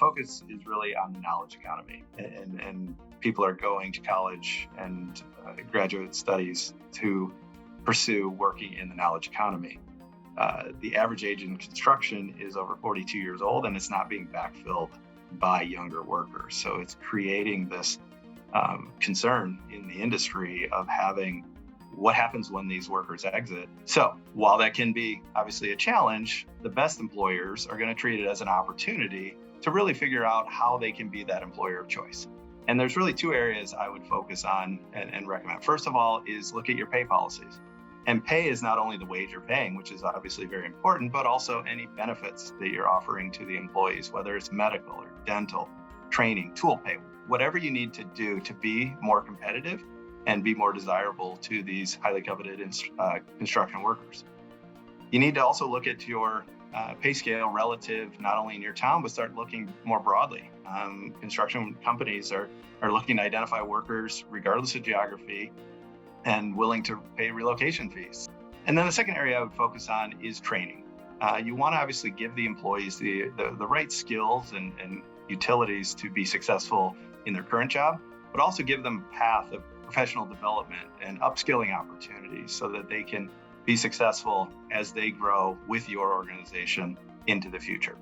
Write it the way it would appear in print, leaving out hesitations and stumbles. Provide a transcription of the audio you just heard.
focus is really on the knowledge economy, and people are going to college and graduate studies to pursue working in the knowledge economy. The average age in construction is over 42 years old, and it's not being backfilled by younger workers. So it's creating this concern in the industry of having what happens when these workers exit. So while that can be obviously a challenge, the best employers are going to treat it as an opportunity to really figure out how they can be that employer of choice. And there's really two areas I would focus on and recommend. First of all is look at your pay policies. And pay is not only the wage you're paying, which is obviously very important, but also any benefits that you're offering to the employees, whether it's medical or dental, training, tool pay, whatever you need to do to be more competitive and be more desirable to these highly coveted construction workers. You need to also look at your pay scale relative, not only in your town, but start looking more broadly. Construction companies are looking to identify workers regardless of geography and willing to pay relocation fees. And then the second area I would focus on is training. You want to obviously give the employees the right skills and utilities to be successful in their current job, but also give them a path of professional development and upskilling opportunities so that they can be successful as they grow with your organization into the future.